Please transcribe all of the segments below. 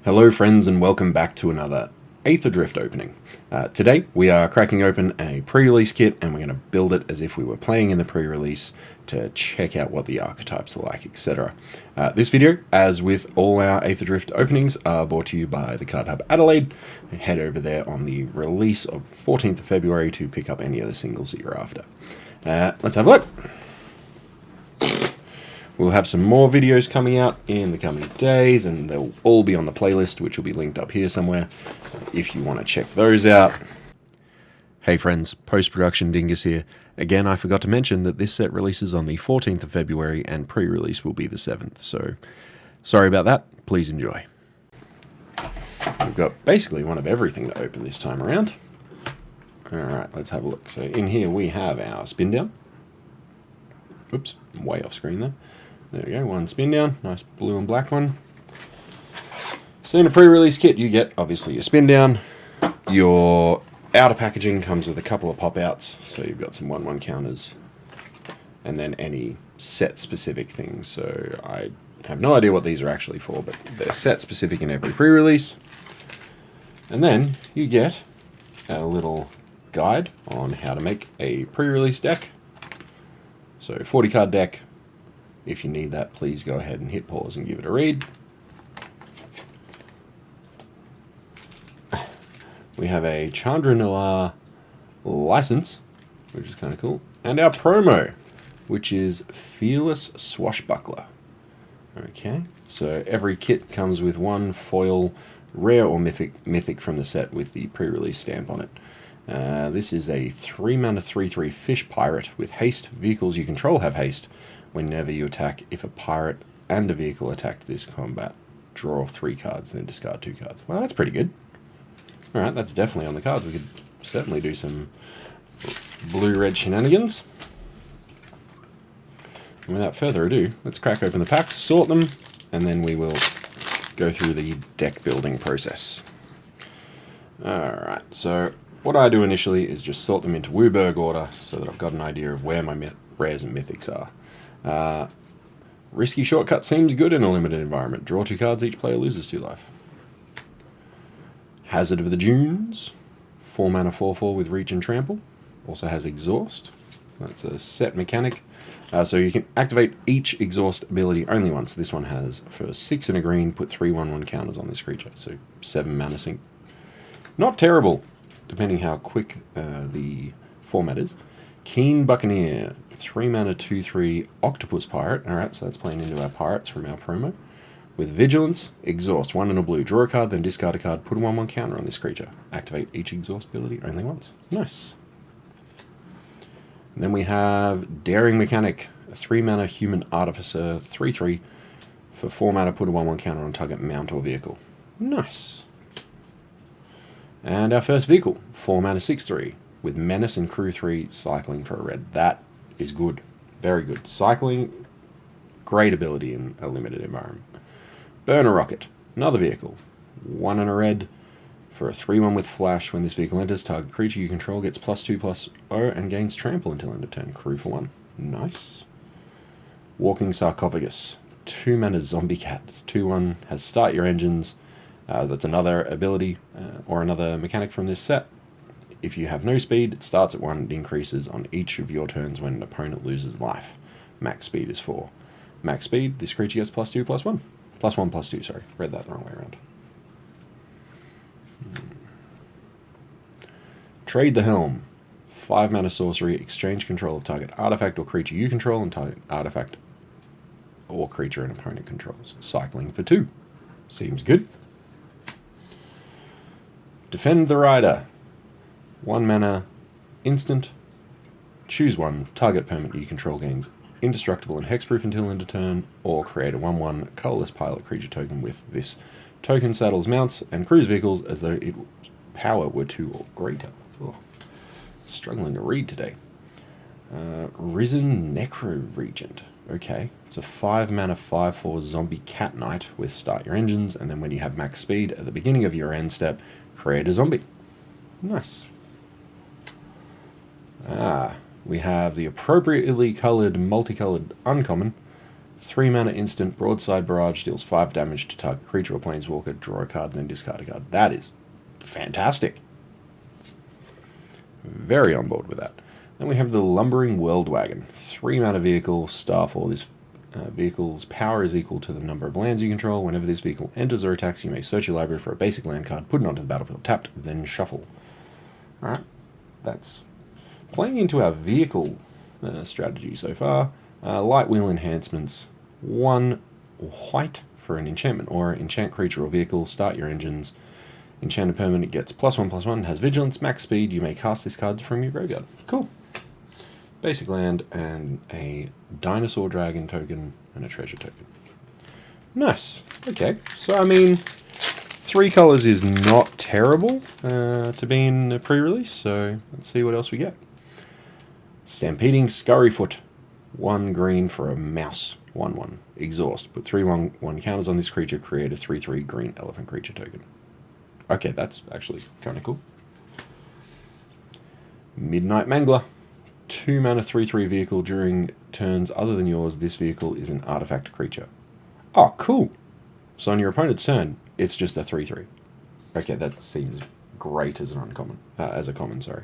Hello friends and welcome back to another Aetherdrift opening. Today we are cracking open a pre-release kit and we're going to build it as if we were playing in the pre-release to check out what the archetypes are like, etc. This video, as with all our Aetherdrift openings, are brought to you by the Card Hub Adelaide. Head over there on the release of 14th of February to pick up any of the singles that you're after. Let's have a look. We'll have some more videos coming out in the coming days, and they'll all be on the playlist, which will be linked up here somewhere, if you want to check those out. Hey friends, post-production Dingus here. Again, I forgot to mention that this set releases on the 14th of February, and pre-release will be the 7th, so sorry about that, please enjoy. We've got basically one of everything to open this time around. Alright, let's have a look. So in here we have our spin down. Oops, I'm way off screen there. There we go, one spin down, nice blue and black one. So in a pre-release kit you get obviously your spin down. Your outer packaging comes with a couple of pop-outs, so you've got some 1/1 counters, and then any set specific things. So I have no idea what these are actually for, but they're set specific in every pre-release. And then you get a little guide on how to make a pre-release deck. So 40 card deck. If you need that, please go ahead and hit pause and give it a read. We have a Chandra Noir license, which is kind of cool, and our promo, which is Fearless Swashbuckler. Okay, so every kit comes with one foil, rare or mythic from the set with the pre-release stamp on it. This is a 3-mana 3/3 fish pirate with haste. Vehicles you control have haste. Whenever you attack, if a pirate and a vehicle attack this combat, draw 3 cards, then discard 2 cards. Well, that's pretty good. Alright, that's definitely on the cards. We could certainly do some blue-red shenanigans. And without further ado, let's crack open the packs, sort them, and then we will go through the deck building process. Alright, so what I do initially is just sort them into Wooburg order so that I've got an idea of where my rares and mythics are. Risky shortcut seems good in a limited environment. Draw 2 cards, each player loses 2 life. Hazard of the Dunes, 4-mana 4/4 with reach and trample. Also has exhaust. That's a set mechanic. So you can activate each exhaust ability only once. This one has, for 6 and a green, put 3 1/1 counters on this creature. So 7 mana sink. Not terrible, depending how quick the format is. Keen Buccaneer, 3-mana 2/3 Octopus Pirate. Alright, so that's playing into our pirates from our promo. With Vigilance, Exhaust, 1 and a blue. Draw a card, then discard a card, put a 1/1 counter on this creature. Activate each exhaust ability only once. Nice. And then we have Daring Mechanic, a 3-mana Human Artificer, 3/3. For 4 mana, put a 1/1 counter on target mount or vehicle. Nice. And our first vehicle, 4-mana 6/3. With Menace and Crew 3, cycling for a red. That is good. Very good. Cycling, great ability in a limited environment. Burner Rocket, another vehicle. 1 and a red for a 3/1 with flash. When this vehicle enters, target creature you control gets +2/+0 and gains trample until end of turn. Crew for 1. Nice. Walking Sarcophagus, 2-mana zombie cats. 2/1 has start your engines. That's another ability or another mechanic from this set. If you have no speed, it starts at 1 and increases on each of your turns when an opponent loses life. Max speed is 4. Max speed, this creature gets +2/+1. +1/+2, sorry. Read that the wrong way around. Trade the Helm. 5-mana sorcery, exchange control of target artifact or creature you control and target artifact or creature an opponent controls. Cycling for 2. Seems good. Defend the Rider. 1-mana instant. Choose 1. Target permanent you control gains indestructible and hexproof until end of turn, or create a 1/1 colorless pilot creature token with this token saddles mounts and cruise vehicles as though its power were 2 or greater. Oh, struggling to read today. Risen Necro Regent. Okay, it's a 5-mana 5/4 zombie cat knight with start your engines, and then when you have max speed at the beginning of your end step, create a zombie. Nice. We have the appropriately coloured, multicolored uncommon, 3 mana instant, Broadside Barrage, deals 5 damage to target creature or planeswalker, draw a card, then discard a card. That is fantastic. Very on board with that. Then we have the Lumbering Whirlwagon. 3 mana vehicle, Starfall. This vehicle's power is equal to the number of lands you control. Whenever this vehicle enters or attacks, you may search your library for a basic land card, put it onto the battlefield tapped, then shuffle. Alright, that's playing into our vehicle strategy so far. Light wheel enhancements. 1 white for an enchantment or enchant creature or vehicle, start your engines. Enchanted permanent gets +1/+1, has vigilance, max speed. You may cast this card from your graveyard. Cool. Basic land and a dinosaur dragon token and a treasure token. Nice. Okay, so I mean, 3 colors is not terrible to be in a pre-release, so let's see what else we get. Stampeding Scurryfoot. 1 green for a mouse. 1/1. Exhaust. Put 3/1 counters on this creature, create a 3/3 green elephant creature token. Okay, that's actually kind of cool. Midnight Mangler. 2 mana 3/3 vehicle. During turns other than yours, this vehicle is an artifact creature. Oh, cool. So on your opponent's turn, it's just a 3/3. Okay, that seems great as an uncommon. As a common, sorry.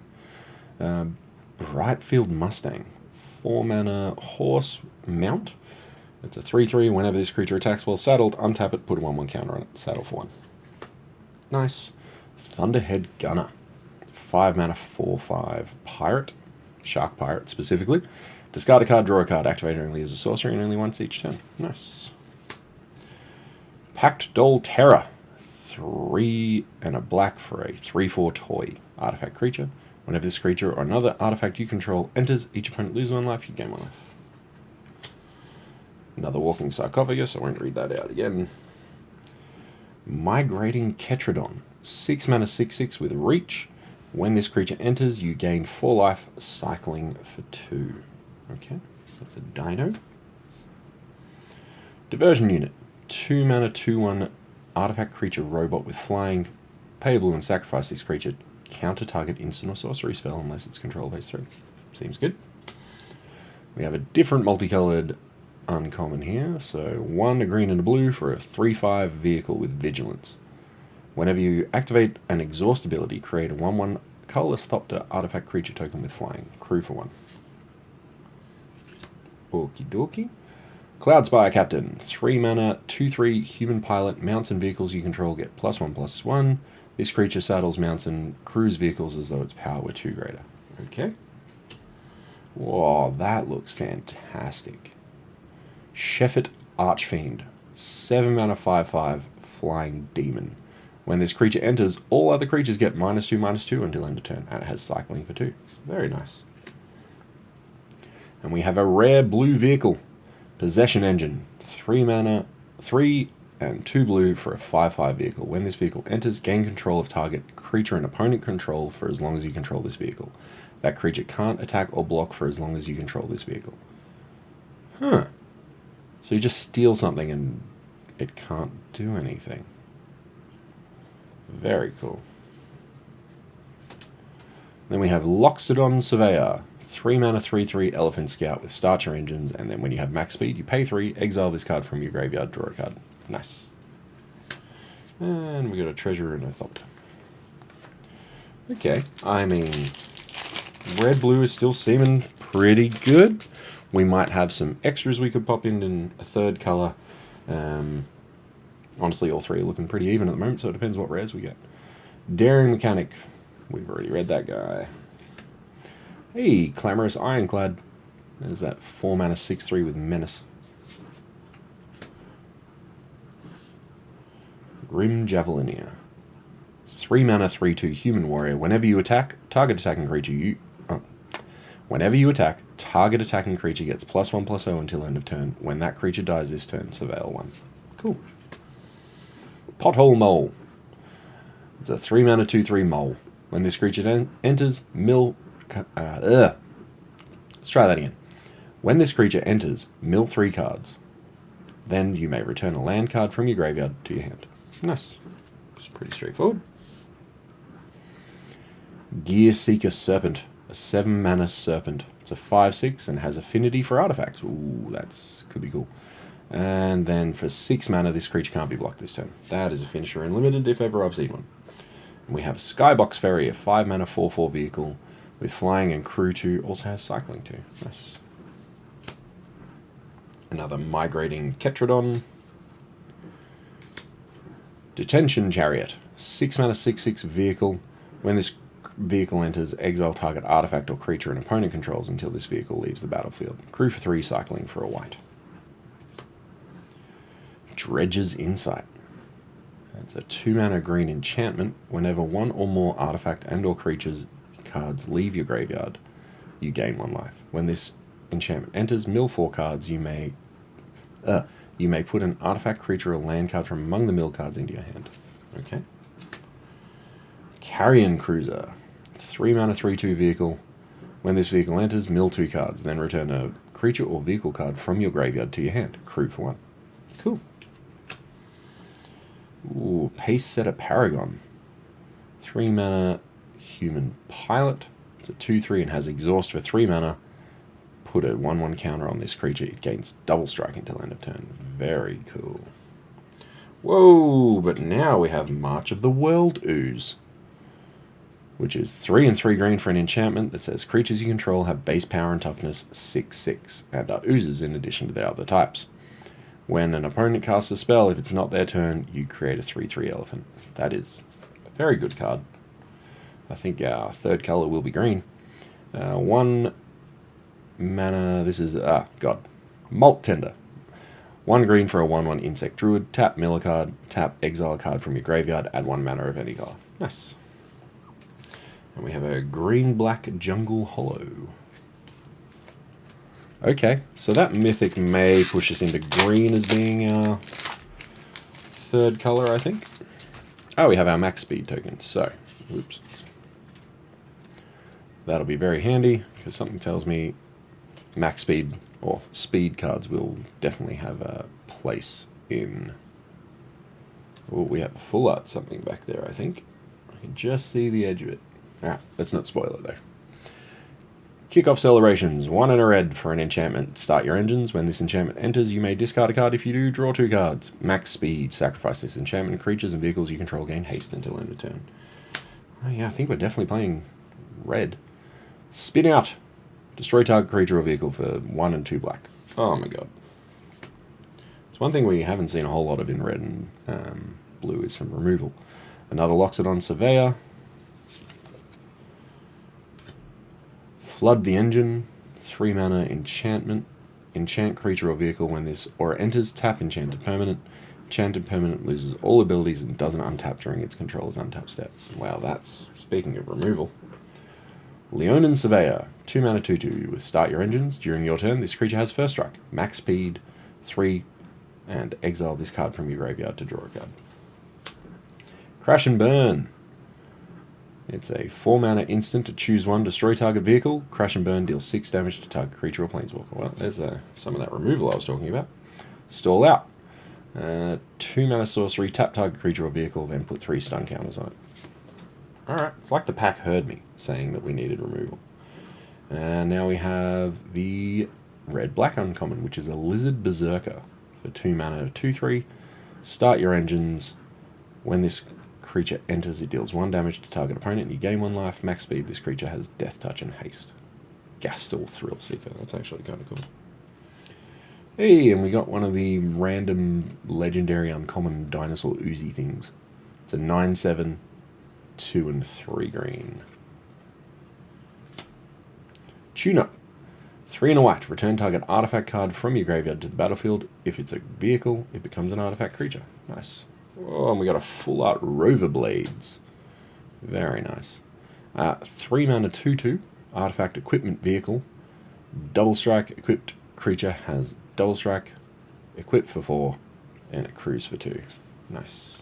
Brightfield Mustang. 4 mana horse mount. It's a 3/3. Whenever this creature attacks while saddled, untap it, put a 1/1 counter on it. Saddle for 1. Nice. Thunderhead Gunner. 5 mana 4/5 pirate. Shark pirate specifically. Discard a card, draw a card. Activate it only as a sorcery and only once each turn. Nice. Pact Doll Terror. 3 and a black for a 3/4 toy. Artifact creature. Whenever this creature or another artifact you control enters, each opponent loses 1 life, you gain 1 life. Another Walking Sarcophagus. I won't read that out again. Migrating Ketrodon. 6 mana 6/6 with reach. When this creature enters, you gain 4 life, cycling for 2. Okay, that's a dino. Diversion Unit. 2 mana 2/1 artifact creature robot with flying. Pay a blue and sacrifice this creature. Counter target instant or sorcery spell unless it's control base 3. Seems good. We have a different multicolored uncommon here. So 1 a green and a blue for a 3/5 vehicle with vigilance. Whenever you activate an exhaust ability, create a 1/1 colorless Thopter artifact creature token with flying. Crew for 1. Okie dokie. Cloudspire Captain. 3 mana 2/3 human pilot. Mounts and vehicles you control get +1/+1. This creature saddles, mounts, and crews vehicles as though its power were 2 greater. Okay. Whoa, that looks fantastic. Sheffet Archfiend. 7 mana 5/5 flying demon. When this creature enters, all other creatures get -2/-2 until end of turn, and it has cycling for 2. Very nice. And we have a rare blue vehicle. Possession Engine. 3 mana, 3 and 2 blue for a 5/5 vehicle. When this vehicle enters, gain control of target creature and opponent control for as long as you control this vehicle. That creature can't attack or block for as long as you control this vehicle. Huh. So you just steal something and it can't do anything. Very cool. Then we have Loxodon Surveyor. 3 mana 3/3 Elephant Scout with starter engines, and then when you have max speed, you pay 3, exile this card from your graveyard, draw a card. Nice. And we got a treasure and a Thopter. Okay, I mean, red-blue is still seeming pretty good. We might have some extras we could pop in a third color. Honestly, all 3 are looking pretty even at the moment, so it depends what rares we get. Daring Mechanic. We've already read that guy. Hey, Clamorous Ironclad. There's that 4 mana 6/3 with Menace. Grim Javelineer. 3 mana 3/2 Human Warrior. Whenever you attack, target attacking creature gets +1/+0 until end of turn. When that creature dies this turn, surveil 1. Cool. Pothole Mole. It's a 3 mana 2/3 mole. When this creature enters, let's try that again. When this creature enters, mill 3 cards. Then you may return a land card from your graveyard to your hand. Nice. It's pretty straightforward. Gear Seeker Serpent. A 7 mana serpent. It's a 5/6 and has affinity for artifacts. Ooh, that's could be cool. And then for 6 mana, this creature can't be blocked this turn. That is a finisher in limited if ever I've seen one. And we have Skybox Ferry, a 5 mana 4/4 vehicle with flying and crew 2, also has cycling 2. Nice. Another migrating Ketrodon. Detention Chariot, 6 mana 6/6 vehicle. When this vehicle enters, exile target artifact or creature an opponent controls until this vehicle leaves the battlefield. Crew for 3, cycling for a white. Dredge's Insight. It's a 2 mana green enchantment. Whenever one or more artifact and or creatures cards leave your graveyard, you gain 1 life. When this enchantment enters, mill 4 cards. You may put an artifact, creature, or land card from among the mill cards into your hand. Okay. Carrion Cruiser, 3 mana 3/2 vehicle. When this vehicle enters, mill 2 cards. Then return a creature or vehicle card from your graveyard to your hand. Crew for 1. Cool. Ooh, Pace Setter Paragon, 3 mana human pilot. It's a 2/3 and has exhaust for 3 mana. Put a 1/1 counter on this creature. It gains double strike until end of turn. Very cool. Whoa, but now we have March of the World Ooze, which is 3 and 3 green for an enchantment that says creatures you control have base power and toughness 6/6 and are oozes in addition to their other types. When an opponent casts a spell, if it's not their turn, you create a 3/3 elephant. That is a very good card. I think our third color will be green. 1 mana, this is, Malt Tender. 1 green for a 1/1 insect druid. Tap, mill a card. Tap, exile a card from your graveyard. Add 1 mana of any color. Nice. And we have a green-black Jungle Hollow. Okay, so that mythic may push us into green as being our third color, I think. Oh, we have our max speed token, so, whoops. That'll be very handy, because something tells me max speed, or speed cards will definitely have a place in... Oh, we have a full art something back there, I think. I can just see the edge of it. Alright, let's not spoil it, though. Kickoff Celebrations, 1 and a red for an enchantment. Start your engines. When this enchantment enters, you may discard a card. If you do, draw 2 cards. Max speed, sacrifice this enchantment. Creatures and vehicles you control gain haste until end of turn. Oh yeah, I think we're definitely playing red. Spin out. Destroy target creature or vehicle for 1 and 2 black. Oh my god. It's one thing we haven't seen a whole lot of in red and blue is some removal. Another Loxodon Surveyor. Flood the Engine, 3 mana enchantment. Enchant creature or vehicle when this aura enters, tap enchanted permanent. Enchanted permanent loses all abilities and doesn't untap during its controller's untap step. Wow, that's, speaking of removal. Leonin Surveyor, 2 mana 2/2 with start your engines. During your turn, this creature has first strike, max speed, 3, and exile this card from your graveyard to draw a card. Crash and Burn. It's a 4 mana instant to choose 1, destroy target vehicle. Crash and Burn deals 6 damage to target creature or planeswalker. Well, there's some of that removal I was talking about. Stall out. 2 mana sorcery, tap target creature or vehicle, then put 3 stun counters on it. Alright, it's like the pack heard me saying that we needed removal. And now we have the red-black uncommon, which is a Lizard Berserker for 2 mana 2/3. Start your engines. When this creature enters, it deals 1 damage to target opponent. You gain 1 life. Max speed. This creature has death touch and haste. Gastel Thrill Seeker. That's actually kind of cool. Hey, and we got one of the random legendary uncommon dinosaur oozy things. It's a 9/7, 2 and 3 green. Tune Up. 3 and a white. Return target artifact card from your graveyard to the battlefield. If it's a vehicle, it becomes an artifact creature. Nice. Oh, and we got a full art Rover Blades. Very nice. 3 mana 2/2. Artifact equipment vehicle. Double strike. Equipped creature has double strike. Equipped for 4. And it crews for 2. Nice.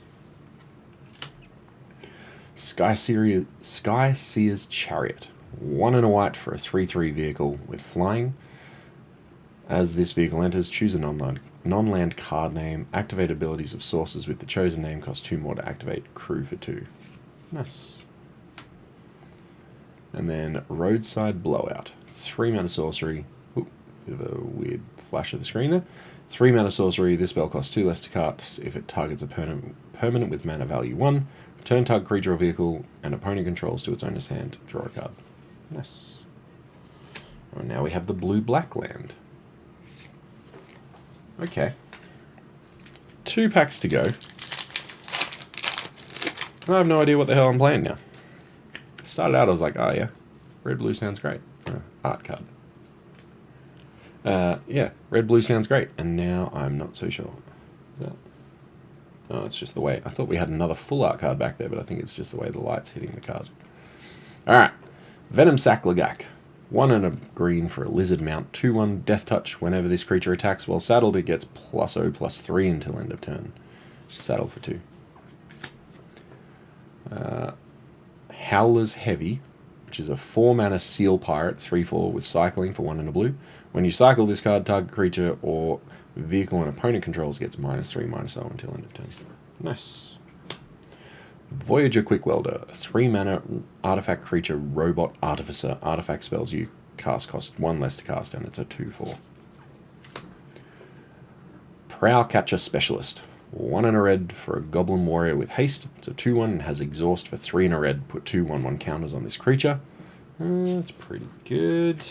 Sky Seer's Chariot. 1 and a white for a 3/3 vehicle with flying. As this vehicle enters, choose a non-land card name. Activate abilities of sources with the chosen name. Cost 2 more to activate. Crew for 2. Nice. And then Roadside Blowout. 3 mana sorcery. Ooh, bit of a weird flash of the screen there. 3 mana sorcery. This spell costs 2 less to cast if it targets a permanent with mana value 1. Return target creature or vehicle and opponent controls to its owner's hand. Draw a card. Nice. And now we have the blue-black land. Okay. 2 packs to go. I have no idea what the hell I'm playing now. Started out, I was like, oh yeah, red-blue sounds great. Art card. Yeah, red-blue sounds great. And now I'm not so sure. Is that... Oh, it's just the way... I thought we had another full art card back there, but I think it's just the way the light's hitting the card. Alright. Venom Saklagak. 1 and a green for a lizard mount. 2/1 death touch. Whenever this creature attacks while saddled, it gets +0/+3 until end of turn. Saddle for 2. Howler's Heavy, which is a 4 mana seal pirate, 3/4 with cycling for 1 and a blue. When you cycle this card, target creature or vehicle and opponent controls gets -3/-0 until end of turn. Nice. Voyager Quick Welder, 3 mana artifact creature robot artificer. Artifact spells you cast cost 1 less to cast, and it's a 2/4. Prow Catcher Specialist, 1 and a red for a goblin warrior with haste. It's a 2/1 and has exhaust for 3 and a red. Put 2 1/1 counters on this creature. That's pretty good.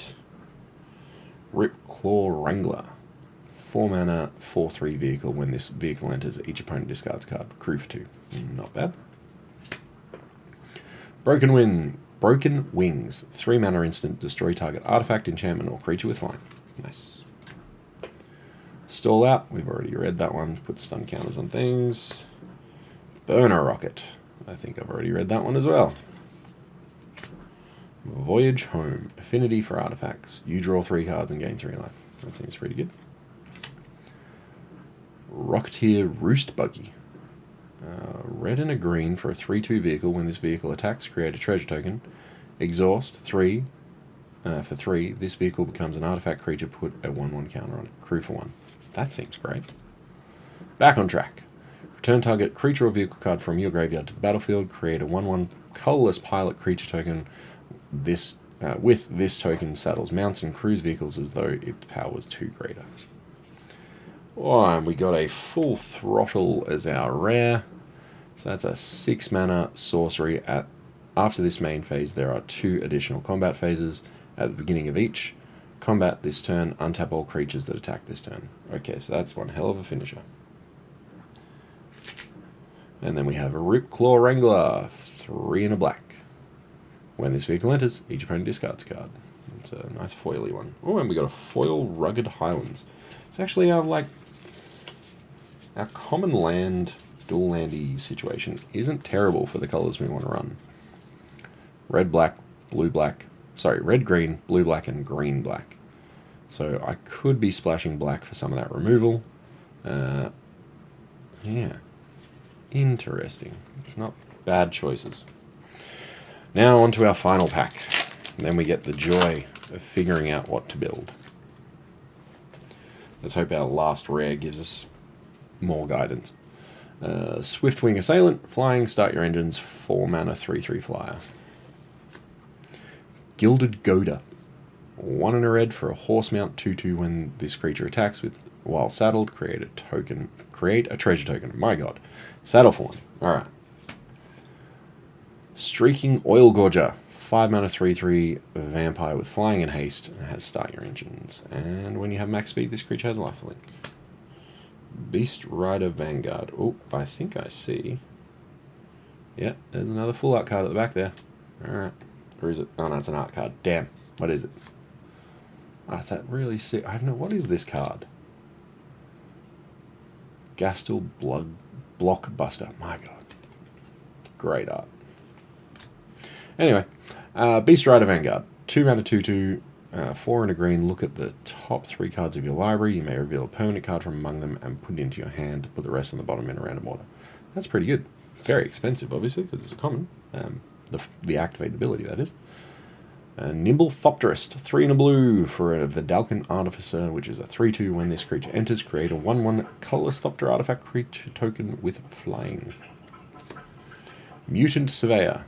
Ripclaw Wrangler, 4 mana 4/3 vehicle. When this vehicle enters, each opponent discards a card. Crew for 2. Not bad. Broken Wings, 3 mana instant. Destroy target artifact, enchantment, or creature with flying. Nice. Stall Out, we've already read that one. Put stun counters on things. Burner Rocket, I think I've already read that one as well. Voyage Home, affinity for artifacts. You draw 3 cards and gain 3 life. That seems pretty good. Rocketeer Roost Buggy. Red and a green for a 3/2 vehicle. When this vehicle attacks, create a treasure token. Exhaust 3 for 3. This vehicle becomes an artifact creature. Put a 1/1 counter on it. Crew for 1. That seems great. Back on track. Return target creature or vehicle card from your graveyard to the battlefield. Create a 1/1 colorless pilot creature token. With this token, saddles mounts and crews vehicles as though its power was 2 greater. Oh, and we got a full throttle as our rare. So that's a 6 mana sorcery. After this main phase, there are 2 additional combat phases at the beginning of each. Combat this turn, untap all creatures that attack this turn. Okay, so that's one hell of a finisher. And then we have a Ripclaw Wrangler, 3 and a black. When this vehicle enters, each opponent discards a card. It's a nice foily one. Oh, and we got a foil Rugged Highlands. It's actually our common land, dual landy situation isn't terrible for the colors we want to run. Red, black, blue, black. Sorry, red, green, blue, black, and green, black. So I could be splashing black for some of that removal. Yeah. Interesting. It's not bad choices. Now on to our final pack. And then we get the joy of figuring out what to build. Let's hope our last rare gives us more guidance. Swiftwing Assailant, flying, start your engines, 4 mana, 3/3 flyer. Gilded Goader, 1 and a red for a horse mount, 2/2 when this creature attacks while saddled, create a treasure token. My god. Saddle for 1. Alright. Streaking Oil Gorger, 5 mana, 3/3 vampire with flying and haste, and has start your engines. And when you have max speed, this creature has lifelink. Beast Rider Vanguard. Oh, I think I see. Yeah, there's another full art card at the back there. Alright. Or is it? Oh no, it's an art card. Damn. What is it? Oh, it's that really sick. I don't know. What is this card? Gastel Blockbuster. My god. Great art. Anyway, Beast Rider Vanguard. 2 mana, 2/2, 4 and a green. Look at the top 3 cards of your library. You may reveal a permanent card from among them and put it into your hand. Put the rest on the bottom in a random order. That's pretty good. Very expensive, obviously, because it's a common. The activated ability, that is. Nimble Thopterist, 3 and a blue for a Vidalcan Artificer, which is a 3/2. When this creature enters, create a 1/1 colorless Thopter artifact creature token with flying. Mutant Surveyor,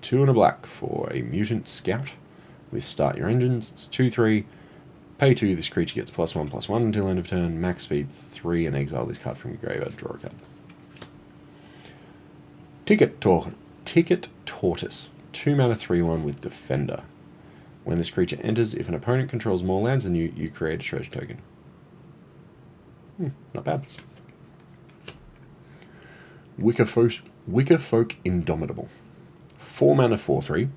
2 and a black for a Mutant Scout with start your engines. It's 2/3. Pay 2, this creature gets +1/+1 until end of turn, max speed 3, and exile this card from your graveyard, draw a card. Ticket Tortoise. 2 mana 3/1 with Defender. When this creature enters, if an opponent controls more lands than you, you create a treasure token. Not bad. Wickerfolk Indomitable. 4 mana 4/3.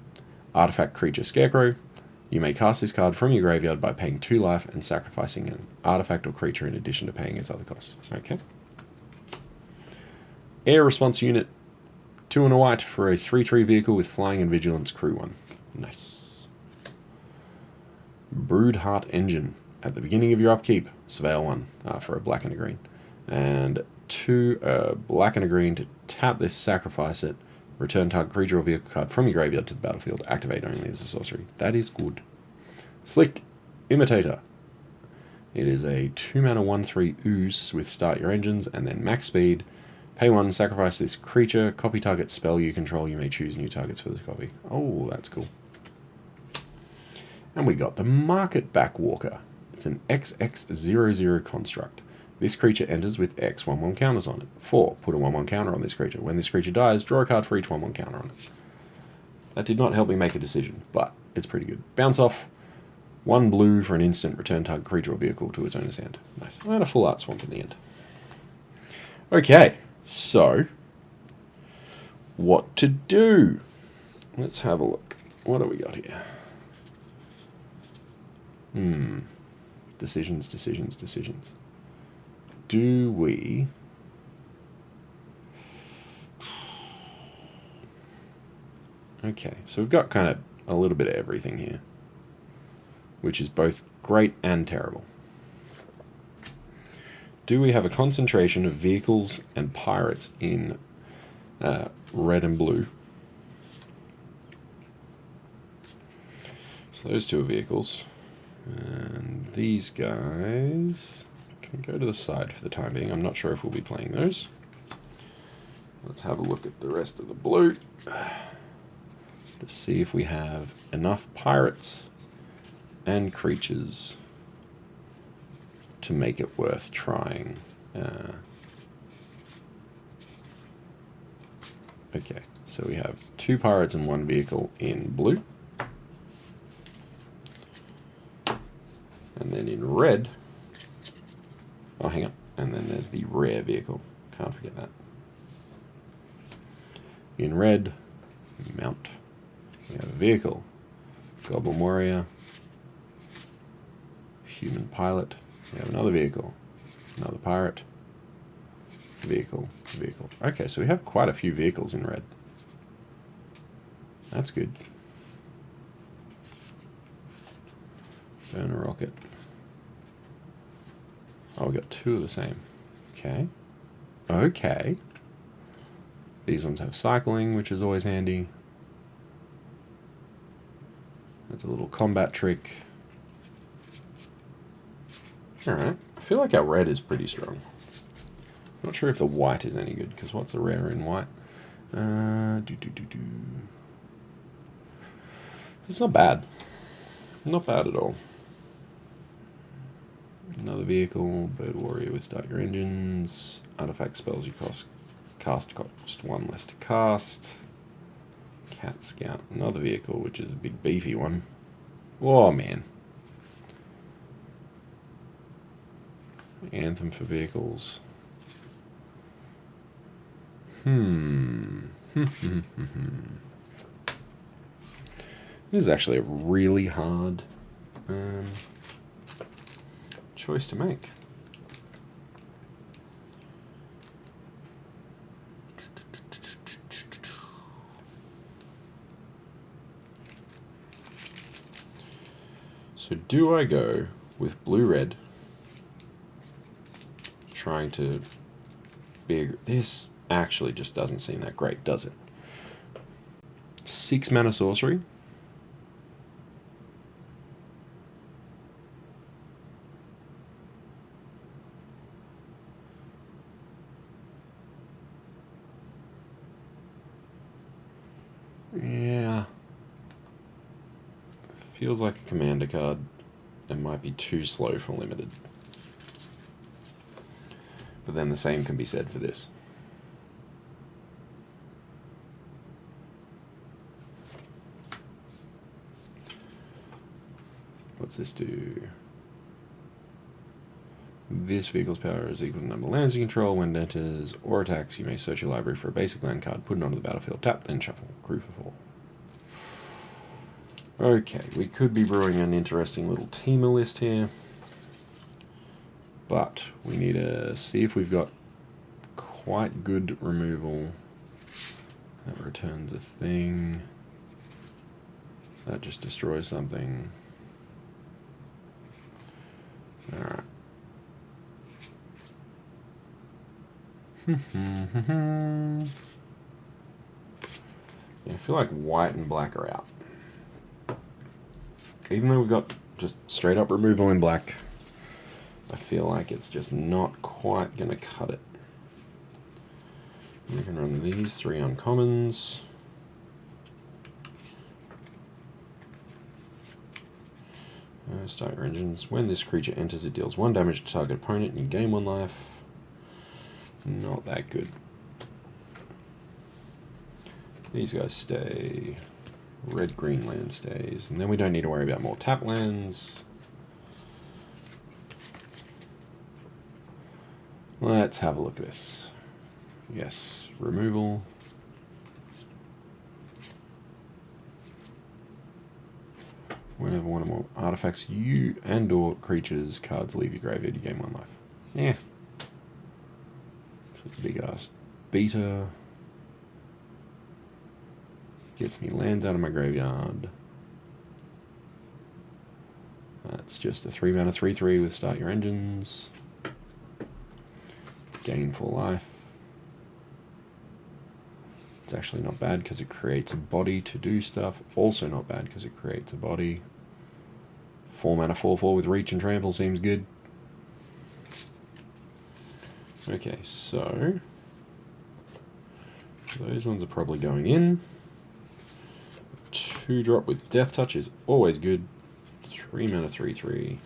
Artifact creature Scarecrow. You may cast this card from your graveyard by paying 2 life and sacrificing an artifact or creature in addition to paying its other costs. Okay. Air Response Unit. 2 and a white for a 3/3 vehicle with Flying and Vigilance, crew 1. Nice. Broodheart Engine. At the beginning of your upkeep, surveil 1 for a black and a green. And 2 black and a green to tap this, sacrifice it, return target creature or vehicle card from your graveyard to the battlefield, activate only as a sorcery. That is good. Slick Imitator. It is a 2 mana 1/3 ooze with start your engines and then max speed. Pay 1, sacrifice this creature, copy target spell you control, you may choose new targets for this copy. Oh, that's cool. And we got the Market Backwalker. It's an XX00 construct. This creature enters with X 1/1 counters on it. 4, put a 1/1 counter on this creature. When this creature dies, draw a card for each 1/1 counter on it. That did not help me make a decision, but it's pretty good. Bounce off, 1 blue for an instant, return target creature or vehicle to its owner's hand. Nice. And a full art swamp in the end. Okay, so what to do? Let's have a look. What do we got here? Decisions. Do we... Okay, so we've got kind of a little bit of everything here, which is both great and terrible. Do we have a concentration of vehicles and pirates in red and blue? So those 2 are vehicles. And these guys can go to the side for the time being. I'm not sure if we'll be playing those. Let's have a look at the rest of the blue to see if we have enough pirates and creatures to make it worth trying. Okay, so we have 2 pirates and 1 vehicle in blue. And then in red, oh, hang on, and then there's the rare vehicle. Can't forget that. In red, mount. We have a vehicle, Goblin Warrior, Human Pilot. We have another vehicle, another pirate, vehicle. Okay, so we have quite a few vehicles in red. That's good. Burn a rocket. Oh, we got 2 of the same. Okay. These ones have cycling, which is always handy. That's a little combat trick. Alright. I feel like our red is pretty strong. Not sure if the white is any good, because what's the rare in white? It's not bad. Not bad at all. Another vehicle, Bird Warrior with start your engines, artifact spells you cast cost 1 less to cast, Cat Scout, another vehicle, which is a big beefy one. Oh man. Anthem for vehicles. This is actually a really hard choice to make. So do I go with blue-red, trying to be... This actually just doesn't seem that great, does it? 6 mana sorcery. Yeah. Feels like a commander card. it might be too slow for limited. But then the same can be said for this. What's this do? This vehicle's power is equal to the number of lands you control. When it enters or attacks, you may search your library for a basic land card, put it onto the battlefield, tap, then shuffle. Crew for 4. Okay, we could be brewing an interesting little teamer list here. But we need to see if we've got quite good removal. That returns a thing. That just destroys something. Alright. Yeah, I feel like white and black are out. Even though we've got just straight up removal in black, I feel like it's just not quite going to cut it. We can run these 3 uncommons. Start your engines. When this creature enters, it deals 1 damage to target opponent and you gain 1 life. Not that good. These guys stay. Red-green land stays. And then we don't need to worry about more tap lands. Let's have a look at this. Yes, removal. Whenever one or more artifacts you and or creatures cards leave your graveyard, you gain 1 life. Yeah. It's a big ass beta. Gets me lands out of my graveyard. That's just a 3 mana 3/3 with start your engines. Gain 4 life. It's actually not bad because it creates a body to do stuff. Also not bad because it creates a body. 4 mana 4/4 with reach and trample seems good. Okay, so those ones are probably going in. 2-drop with Death Touch is always good. 3 mana 3/3.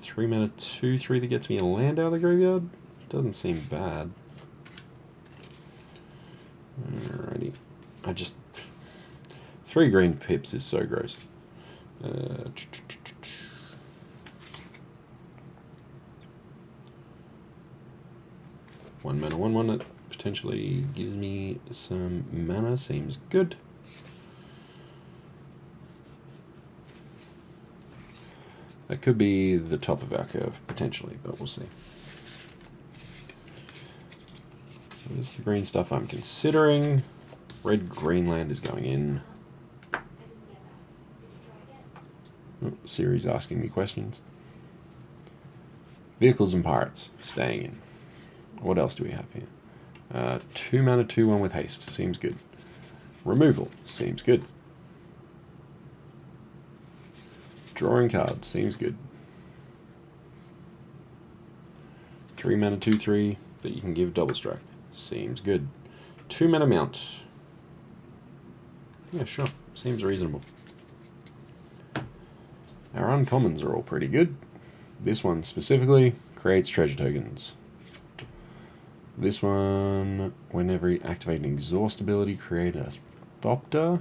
3 mana 2/3 that gets me a land out of the graveyard. Doesn't seem bad. Alrighty. 3 green pips is so gross. 1 mana 1/1 that potentially gives me some mana seems good. That could be the top of our curve potentially, but we'll see. So this is the green stuff I'm considering. Red-green land is going in. Oh, Siri's asking me questions. Vehicles and pirates staying in. What else do we have here? 2 mana 2/1 with haste seems good. Removal seems good. Drawing cards seems good. 3 mana 2/3 that you can give double strike seems good. 2 mana mount. Yeah, sure. Seems reasonable. Our uncommons are all pretty good. This one specifically creates treasure tokens. This one, whenever you activate an exhaust ability, create a Thopter.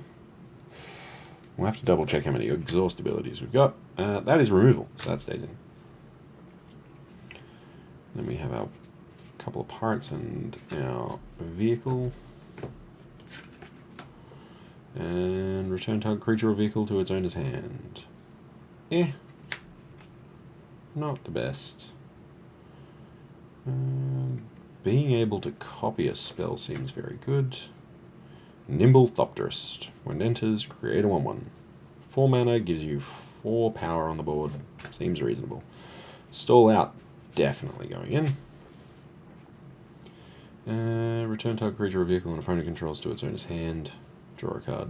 We'll have to double check how many exhaust abilities we've got. That is removal, so that stays in. Then we have our couple of pirates and our vehicle. And return target creature or vehicle to its owner's hand. Not the best. Being able to copy a spell seems very good. Nimble Thopterist. When it enters, create a 1/1. 4 mana gives you 4 power on the board. Seems reasonable. Stall out, definitely going in. Return target creature or vehicle an opponent controls to its owner's hand. Draw a card.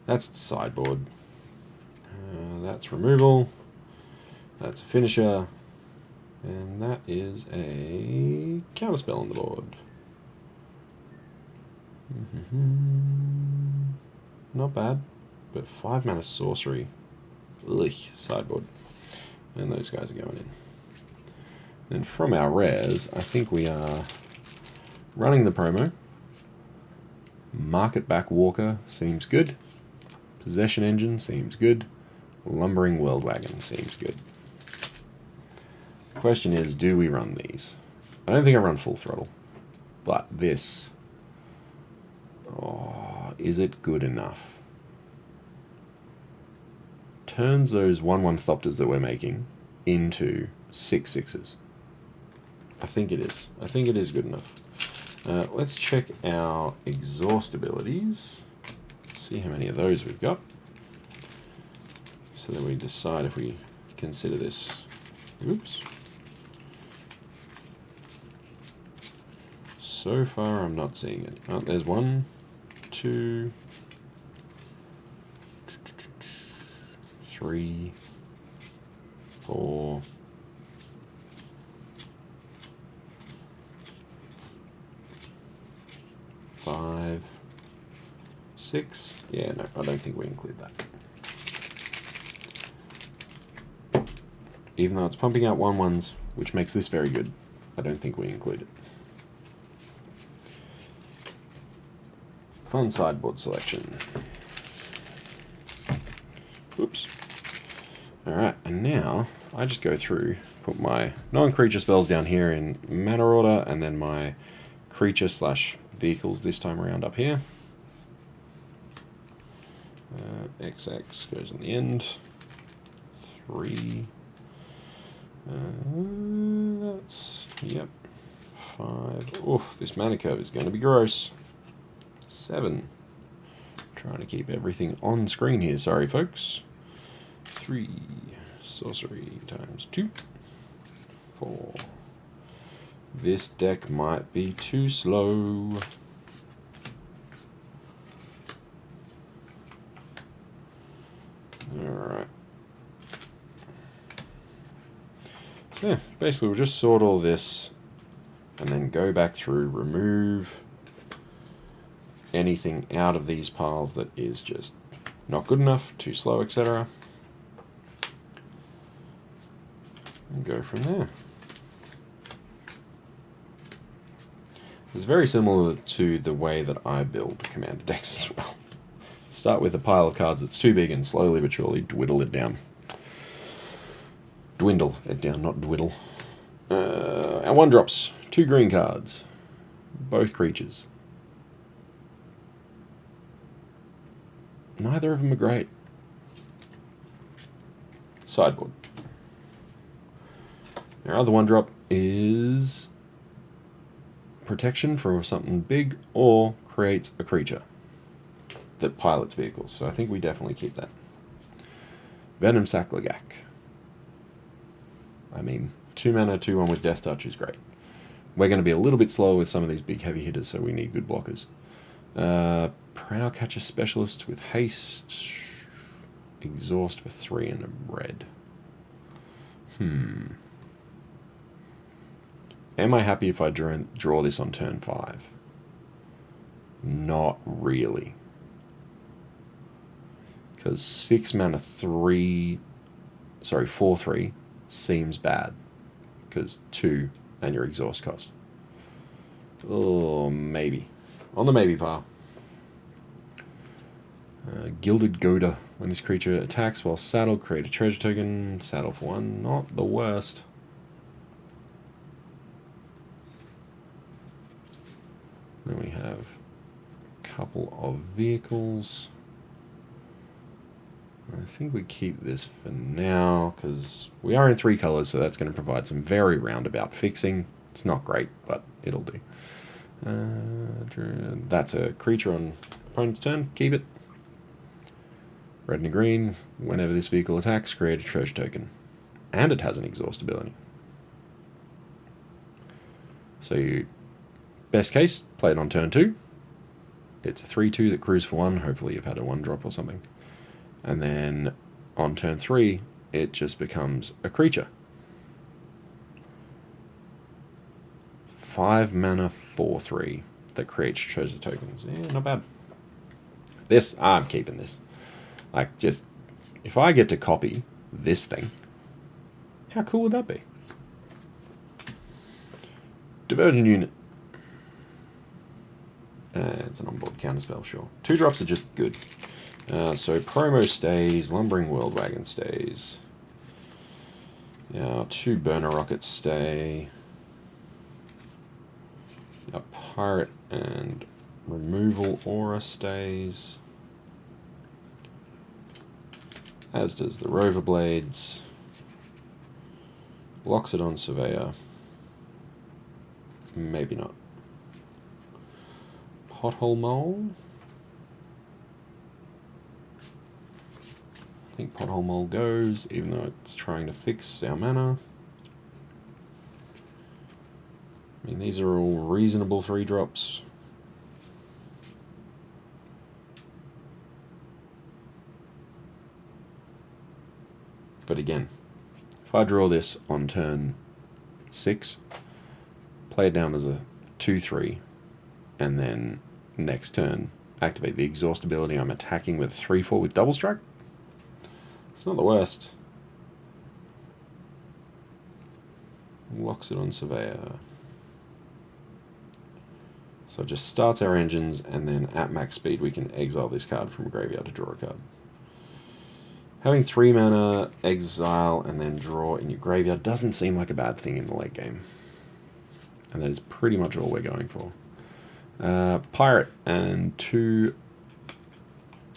That's the sideboard. That's removal. That's a finisher. And that is a counterspell on the board. Not bad. But 5 mana sorcery. Ugh, sideboard. And those guys are going in. And from our rares, I think we are running the promo. Market Back Walker seems good. Possession Engine seems good. Lumbering Worldwagon seems good. The question is, do we run these? I don't think I run Full Throttle. But this... oh, is it good enough? Turns those 1/1 Thopters that we're making into 6/6s. I think it is. I think it is good enough. Let's check our exhaust abilities. See how many of those we've got. So that we decide if we consider this. Oops. So far I'm not seeing any. Oh, there's 1, 2, 3, 4, 5, 6. Yeah, no, I don't think we include that. Even though it's pumping out 1/1s, which makes this very good, I don't think we include it. Fun sideboard selection. Oops. Alright, and now I just go through, put my non-creature spells down here in mana order, and then my creature/vehicles this time around up here. XX goes in the end. 3. That's, yep. 5. Oof, this mana curve is going to be gross. 7. Trying to keep everything on screen here, sorry folks. 3. Sorcery times 2. 4. This deck might be too slow. Alright. So yeah, basically we'll just sort all this and then go back through, remove anything out of these piles that is just not good enough, too slow, etc. And go from there. It's very similar to the way that I build Commander decks as well. Start with a pile of cards that's too big and slowly but surely dwindle it down. Dwindle it down, not dwiddle. Our 1-drops. 2 green cards. Both creatures. Neither of them are great. Sideboard. Our other 1-drop is protection for something big or creates a creature that pilots vehicles. So I think we definitely keep that. Venom Saklagak. I mean, 2 mana, 2/1 with Death Touch is great. We're going to be a little bit slower with some of these big heavy hitters, so we need good blockers. Prowlcatcher Specialist with haste. Exhaust for 3 and a red. Am I happy if I draw this on turn 5? Not really. Because 6 mana 4/3 seems bad. Because 2 and your exhaust cost. Oh, maybe. On the maybe pile. Gilded Goda. When this creature attacks while saddled, create a treasure token. Saddle for 1. Not the worst. Then we have a couple of vehicles. I think we keep this for now because we are in 3 colors, so that's going to provide some very roundabout fixing. It's not great, but it'll do. That's a creature on opponent's turn. Keep it. Red and green. Whenever this vehicle attacks, create a treasure token. And it has an exhaust ability. So you, best case, play it on turn 2. It's a 3/2 that crews for 1. Hopefully you've had a 1-drop or something. And then on turn 3, it just becomes a creature. 5 mana 4/3 that creates treasure tokens. Yeah, not bad. This, I'm keeping this. Like, just, if I get to copy this thing, how cool would that be? Diversion unit. It's an onboard counterspell, sure. 2 drops are just good. So promo stays, lumbering world wagon stays. Yeah, 2 burner rockets stay. A pirate and removal aura stays. As does the rover blades. Loxodon surveyor. Maybe not. Pothole mole. I think pothole mole goes, even though it's trying to fix our mana. I mean, these are all reasonable 3 drops. But again, if I draw this on turn 6, play it down as a 2/3, and then next turn activate the exhaust ability, I'm attacking with 3/4 with double strike. It's not the worst. Loxodon surveyor. So it just starts our engines, and then at max speed we can exile this card from a graveyard to draw a card. Having 3 mana, exile, and then draw in your graveyard doesn't seem like a bad thing in the late game. And that is pretty much all we're going for. Pirate and 2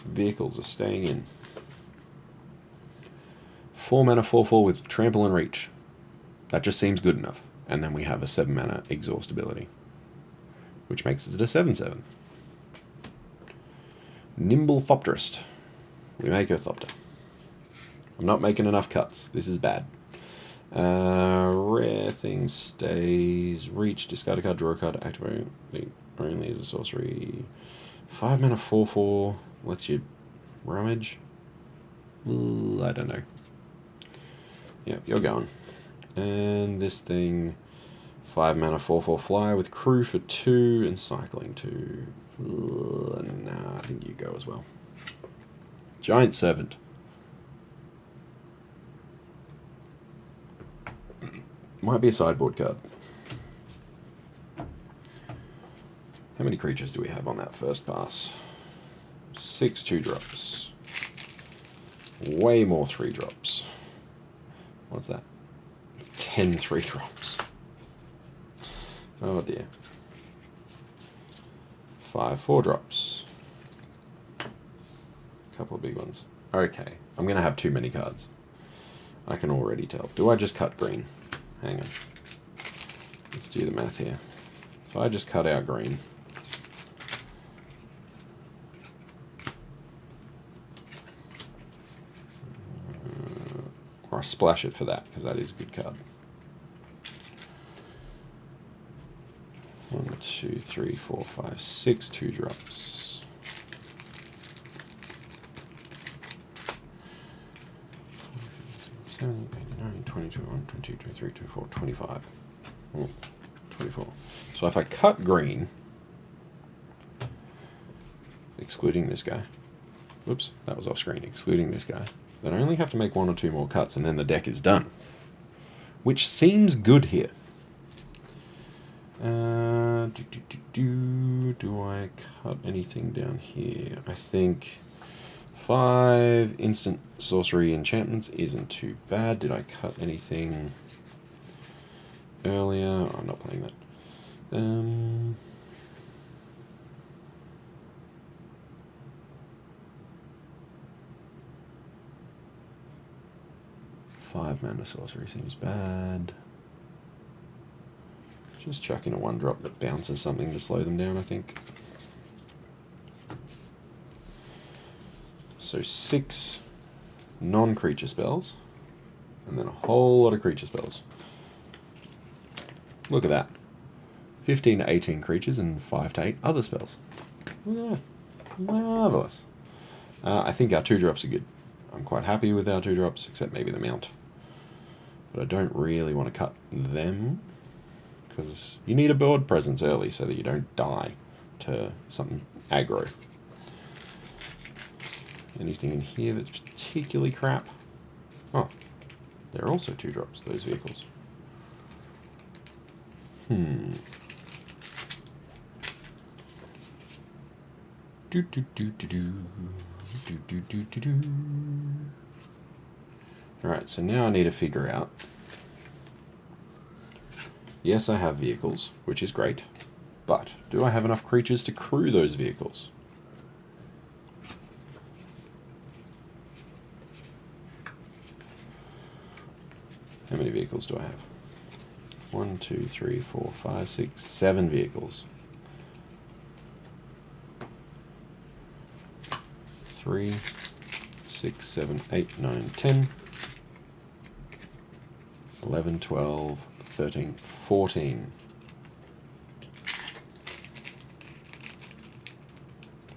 vehicles are staying in. 4 mana 4/4 with trample and reach. That just seems good enough. And then we have a 7 mana exhaust ability, which makes it a 7/7. Nimble Thopterist. We make a Thopter. I'm not making enough cuts. This is bad. Rare thing stays. Reach, discard a card, draw a card, activate only as a sorcery. 5 mana 4/4 lets you rummage. I don't know. Yep, you're going. And this thing, 5 mana 4/4 fly with crew for 2 and cycling 2. Nah, I think you go as well. Giant Servant. Might be a sideboard card. How many creatures do we have on that first pass? 6 2-drops. Way more 3-drops. What's that? It's 10 3-drops. Oh dear. 5 4-drops. Couple of big ones. Okay, I'm going to have too many cards. I can already tell. Do I just cut green? Hang on. Let's do the math here. If I just cut out green, or I splash it for that, because that is a good card. 1, 2, 3, 4, 5, 6 2-drops. Seven, 8, 9, 22, 1, 22, 23, 24, 25. Oh, 24. So if I cut green, excluding this guy, whoops, that was off screen, excluding this guy, then I only have to make 1 or 2 more cuts and then the deck is done. Which seems good here. Do I cut anything down here? I think 5 instant sorcery enchantments isn't too bad. Did I cut anything earlier? Oh, I'm not playing that. 5 mana sorcery seems bad. Just chucking a 1-drop that bounces something to slow them down, I think. So 6 non-creature spells, and then a whole lot of creature spells. Look at that. 15 to 18 creatures and 5 to 8 other spells. Yeah, marvellous. I think our 2-drops are good. I'm quite happy with our 2-drops, except maybe the mount. But I don't really want to cut them, because you need a board presence early so that you don't die to something aggro. Anything in here that's particularly crap? Oh, they're also 2-drops, those vehicles. Alright, so now I need to figure out. Yes, I have vehicles, which is great, but do I have enough creatures to crew those vehicles? How many vehicles do I have? 1, 2, 3, 4, 5, 6, 7 vehicles. 3, 6, 7, 8, 9, 10, 11, 12, 13, 14.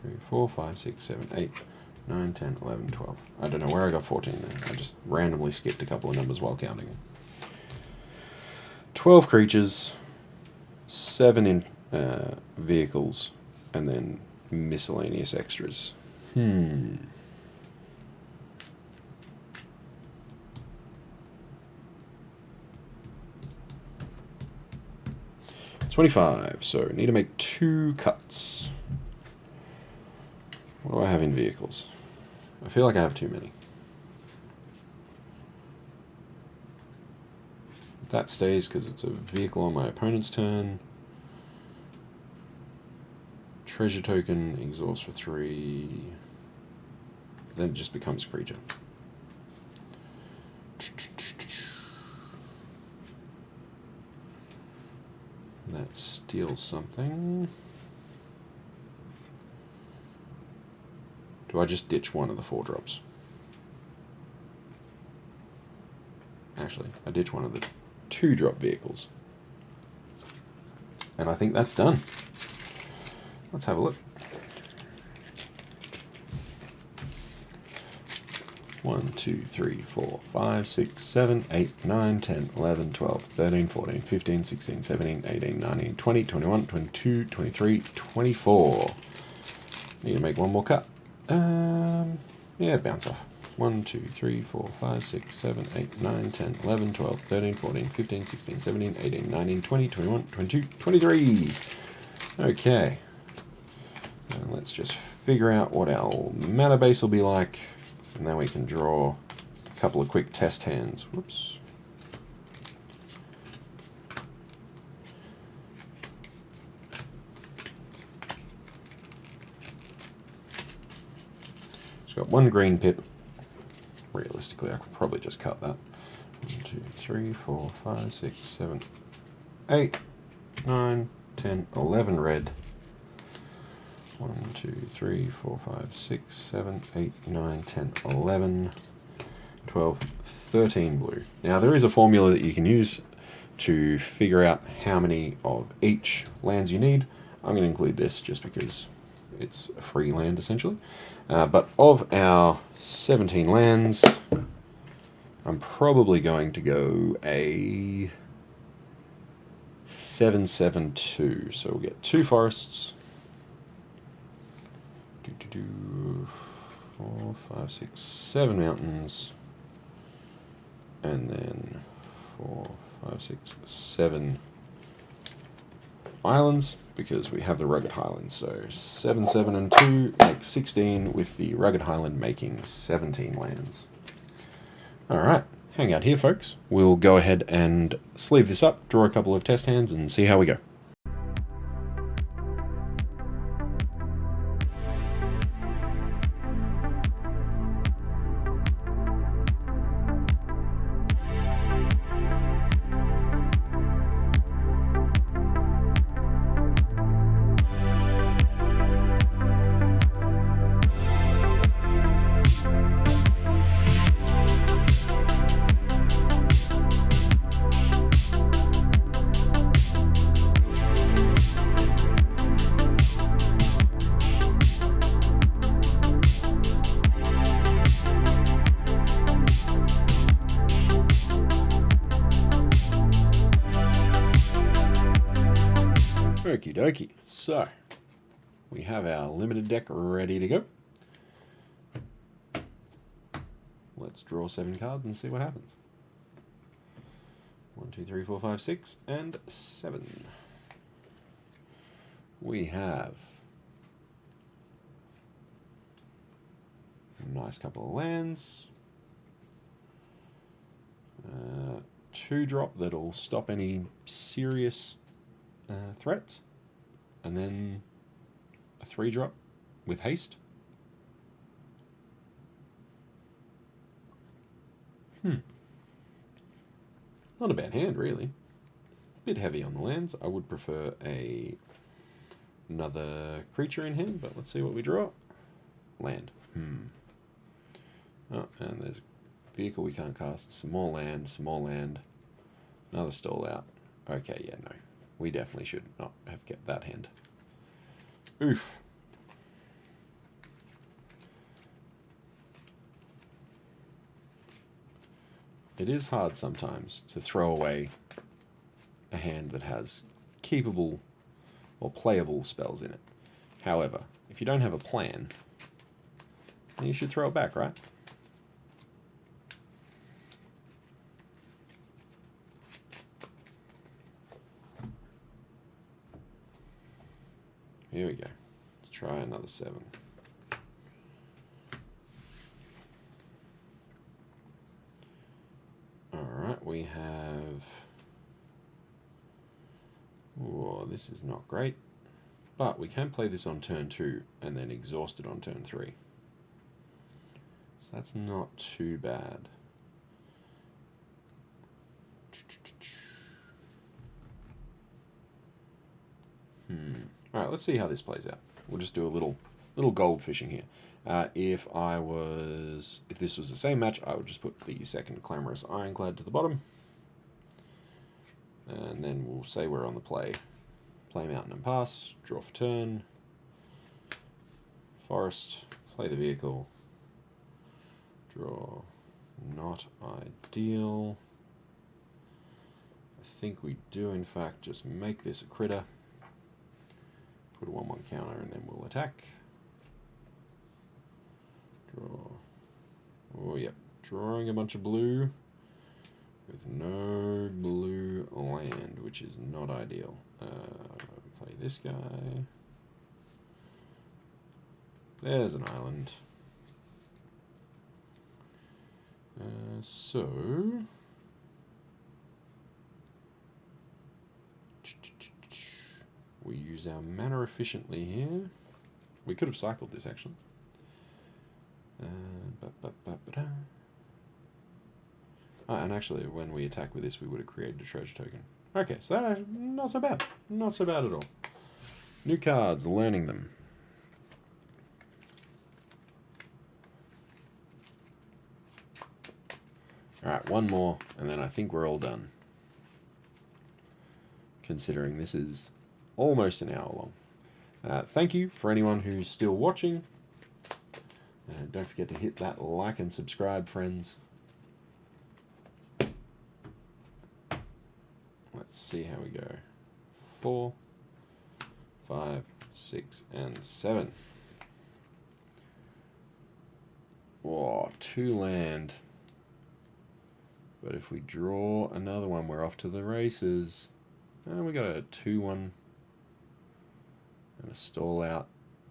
3, 4, 5, 6, 7, 8, 9, 10, 11, 12. I don't know where I got 14 there. I just randomly skipped a couple of numbers while counting them. 12 creatures, 7 in vehicles, and then miscellaneous extras. 25, so need to make 2 cuts. What do I have in vehicles? I feel like I have too many. That stays because it's a vehicle on my opponent's turn. Treasure token, exhaust for 3. Then it just becomes a creature. That steals something. Do I just ditch one of the 4-drops? Actually, I ditch one of the 2-drop vehicles. And I think that's done. Let's have a look. 1, 2, 3, 4, 5, 6, 7, 8, 9, 10, 11, 12, 13, 14, 15, 16, 17, 18, 19, 20, 21, 22, 23, 24. Need to make one more cut. Yeah, bounce off. 1, 2, 3, 4, 5, 6, 7, 8, 9, 10, 11, 12, 13, 14, 15, 16, 17, 18, 19, 20, 21, 22, 23. Okay. And let's just figure out what our mana base will be like, and then we can draw a couple of quick test hands. Whoops. It's got 1 green pip. Realistically, I could probably just cut that. 1, 2, 3, 4, 5, 6, 7, 8, 9, 10, 11 red. 1, 2, 3, 4, 5, 6, 7, 8, 9, 10, 11, 12, 13 blue. Now there is a formula that you can use to figure out how many of each lands you need. I'm going to include this just because it's a free land essentially. But of our 17 lands, I'm probably going to go a 7-7-2. So we'll get 2 forests. 4, 5, 6, 7 mountains, and then 4, 5, 6, 7 islands, because we have the Rugged Highland. So 7, 7, and 2 make 16, with the Rugged Highland making 17 lands. Alright, hang out here folks. We'll go ahead and sleeve this up, draw a couple of test hands, and see how we go. Okie dokie. So, we have our limited deck ready to go. let's draw 7 cards and see what happens. 1, 2, 3, 4, 5, 6, and 7. We have a nice couple of lands. 2-drop that'll stop any serious threats. And then a 3-drop with haste. Not a bad hand, really. A bit heavy on the lands. I would prefer another creature in hand, but let's see what we draw. Land. Oh, and there's a vehicle we can't cast. Some more land, some more land. Another stall out. Okay, yeah, no. We definitely should not have kept that hand. Oof. It is hard sometimes to throw away a hand that has keepable or playable spells in it. However, if you don't have a plan, then you should throw it back, right? Here we go. Let's try another 7. Alright, we have... Whoa, this is not great. But we can play this on turn 2 and then exhaust it on turn 3. So that's not too bad. Alright, let's see how this plays out. We'll just do a little gold fishing here. If this was the same match, I would just put the second Clamorous Ironclad to the bottom. And then we'll say we're on the play. Play Mountain and pass, draw for turn. Forest, play the vehicle. Draw, not ideal. I think we do in fact just make this a critter. Put a 1/1 counter and then we'll attack. Draw. Oh, yep. Drawing a bunch of blue with no blue land, which is not ideal. Play this guy. There's an island. So... we use our mana efficiently here. We could have cycled this, actually. And actually, when we attack with this, we would have created a treasure token. Okay, so that not so bad. Not so bad at all. New cards, learning them. Alright, one more, and then I think we're all done. Considering this is almost an hour long. Thank you for anyone who's still watching. Don't forget to hit that like and subscribe, friends. Let's see how we go. 4, 5, 6, and 7. Whoa, 2 land. But if we draw another one, we're off to the races. We got a 2/1 and a stall out.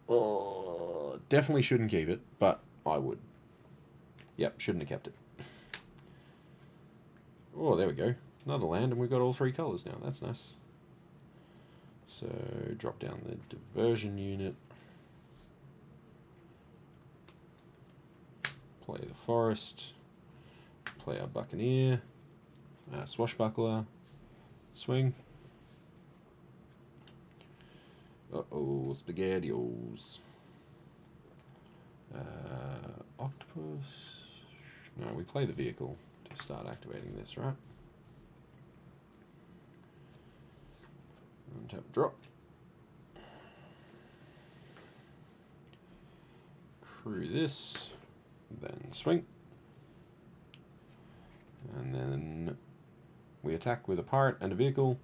Oh, definitely shouldn't keep it, but I would. Yep, shouldn't have kept it. Oh, there we go. Another land, and we've got all 3 colours now. That's nice. So, drop down the diversion unit. Play the forest. Play our buccaneer. Swashbuckler. Swing. Uh-oh, SpaghettiOs. Octopus. No, we play the vehicle to start activating this, right? Untap, drop. Crew this. Then swing. And then we attack with a pirate and a vehicle.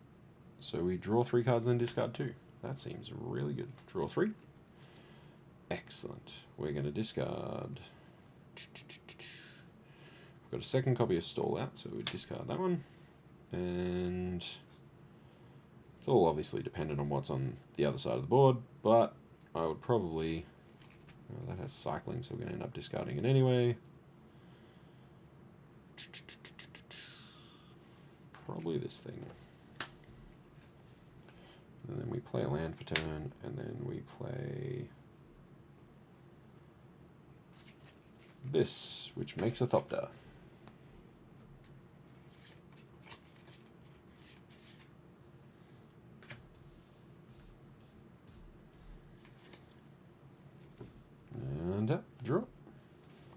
So we draw 3 cards and discard 2. That seems really good. Draw 3. Excellent. We're going to discard I've got a second copy of Stall out, so we discard that one. And it's all obviously dependent on what's on the other side of the board, but I would probably... that has cycling, so we're going to end up discarding it anyway. Probably this thing. And then we play a land for turn, and then we play this, which makes a Thopter. And draw.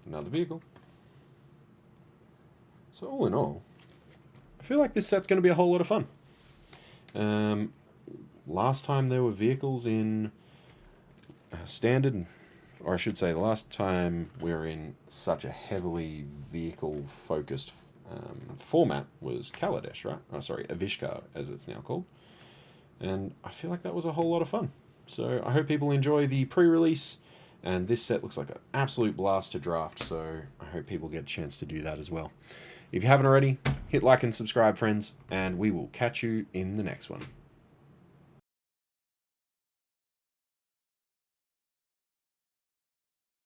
Another vehicle. So all in all, I feel like this set's going to be a whole lot of fun. Last time there were vehicles in standard, or I should say the last time we were in such a heavily vehicle-focused format was Kaladesh, right? Oh, sorry, Avishkar, as it's now called. And I feel like that was a whole lot of fun. So I hope people enjoy the pre-release, and this set looks like an absolute blast to draft, so I hope people get a chance to do that as well. If you haven't already, hit like and subscribe, friends, and we will catch you in the next one.